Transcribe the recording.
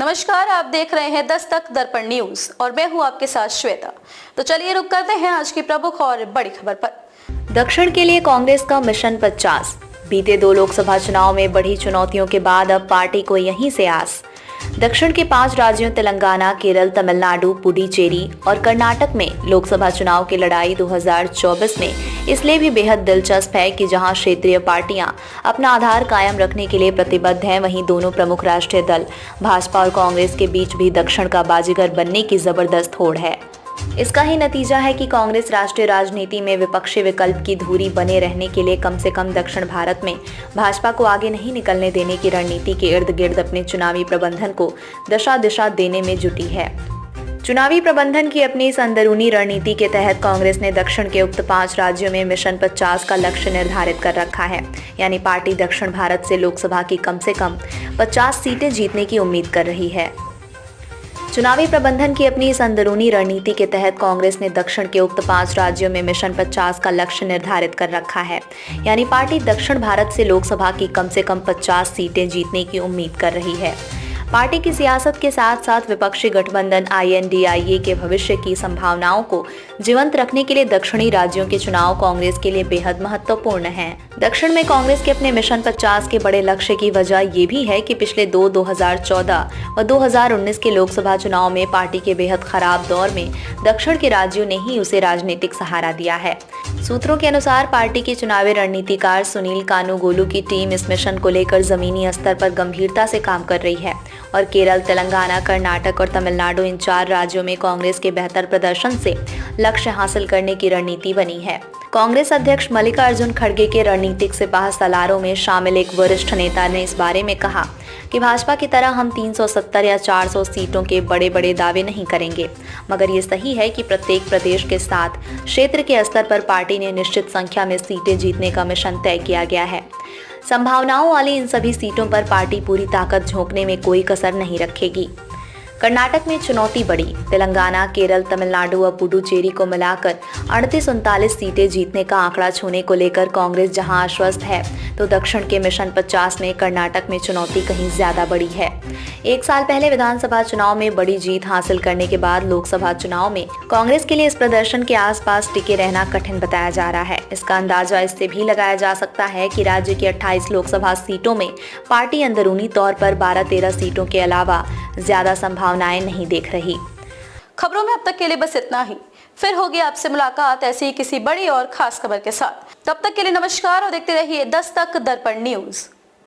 नमस्कार, आप देख रहे हैं दस्तक दर्पण न्यूज और मैं हूं आपके साथ श्वेता। तो चलिए रुक करते हैं आज की प्रमुख और बड़ी खबर पर। दक्षिण के लिए कांग्रेस का मिशन 50। बीते 2 लोकसभा चुनाव में बढ़ी चुनौतियों के बाद अब पार्टी को यहीं से आस। दक्षिण के 5 राज्यों तेलंगाना, केरल, तमिलनाडु, पुडुचेरी और कर्नाटक में लोकसभा चुनाव की लड़ाई 2024 में इसलिए भी बेहद दिलचस्प है कि जहां क्षेत्रीय पार्टियां अपना आधार कायम रखने के लिए प्रतिबद्ध हैं, वहीं दोनों प्रमुख राष्ट्रीय दल भाजपा और कांग्रेस के बीच भी दक्षिण का बाजीगर बनने की जबरदस्त होड़ है। इसका ही नतीजा है कि कांग्रेस राष्ट्रीय राजनीति में विपक्षी विकल्प की धुरी बने रहने के लिए कम से कम दक्षिण भारत में भाजपा को आगे नहीं निकलने देने की रणनीति के इर्द गिर्द अपने चुनावी प्रबंधन को दशा दिशा देने में जुटी है। चुनावी प्रबंधन की अपनी इस अंदरूनी रणनीति के तहत कांग्रेस ने दक्षिण के उक्त 5 राज्यों में मिशन 50 का लक्ष्य निर्धारित कर रखा है। यानी पार्टी दक्षिण भारत से लोकसभा की कम से कम 50 सीटें जीतने की उम्मीद कर रही है। चुनावी प्रबंधन की अपनी इस अंदरूनी रणनीति के तहत कांग्रेस ने दक्षिण के उक्त 5 राज्यों में मिशन 50 का लक्ष्य निर्धारित कर रखा है। यानी पार्टी दक्षिण भारत से लोकसभा की कम से कम 50 सीटें जीतने की उम्मीद कर रही है। पार्टी की सियासत के साथ साथ विपक्षी गठबंधन INDIA के भविष्य की संभावनाओं को जीवंत रखने के लिए दक्षिणी राज्यों के चुनाव कांग्रेस के लिए बेहद महत्वपूर्ण हैं। दक्षिण में कांग्रेस के अपने मिशन 50 के बड़े लक्ष्य की वजह ये भी है कि पिछले 2014 और 2019 के लोकसभा चुनाव में पार्टी के बेहद खराब दौर में दक्षिण के राज्यों ने ही उसे राजनीतिक सहारा दिया है। सूत्रों के अनुसार पार्टी के चुनावी रणनीतिकार सुनील कानूगोलू की टीम इस मिशन को लेकर जमीनी स्तर पर गंभीरता से काम कर रही है और केरल, तेलंगाना, कर्नाटक और तमिलनाडु इन 4 राज्यों में कांग्रेस के बेहतर प्रदर्शन से लक्ष्य हासिल करने की रणनीति बनी है। कांग्रेस अध्यक्ष मल्लिकार्जुन खड़गे के रणनीतिक सिपाह सलारों में शामिल एक वरिष्ठ नेता ने इस बारे में कहा कि भाजपा की तरह हम 370 या 400 सीटों के बड़े बड़े दावे नहीं करेंगे, मगर ये सही है कि प्रत्येक प्रदेश के साथ क्षेत्र के स्तर पर पार्टी ने निश्चित संख्या में सीटें जीतने का मिशन तय किया गया है। संभावनाओं वाली इन सभी सीटों पर पार्टी पूरी ताकत झोंकने में कोई कसर नहीं रखेगी। कर्नाटक में चुनौती बढ़ी। तेलंगाना, केरल, तमिलनाडु और पुडुचेरी को मिलाकर 38-39 सीटें जीतने का आंकड़ा छूने को लेकर कांग्रेस जहां आश्वस्त है, तो दक्षिण के मिशन 50 में कर्नाटक में चुनौती कहीं ज्यादा बड़ी है। 1 साल पहले विधानसभा चुनाव में बड़ी जीत हासिल करने के बाद लोकसभा चुनाव में कांग्रेस के लिए इस प्रदर्शन के आसपास टिके रहना कठिन बताया जा रहा है। इसका अंदाजा इससे भी लगाया जा सकता है कि राज्य की 28 लोकसभा सीटों में पार्टी अंदरूनी तौर पर 12-13 सीटों के अलावा ज्यादा संभावनाएं नहीं देख रही। खबरों में अब तक के लिए बस इतना ही। फिर होगी आपसे मुलाकात ऐसी ही किसी बड़ी और खास खबर के साथ। तब तक के लिए नमस्कार और देखते रहिए दस्तक दर्पण न्यूज।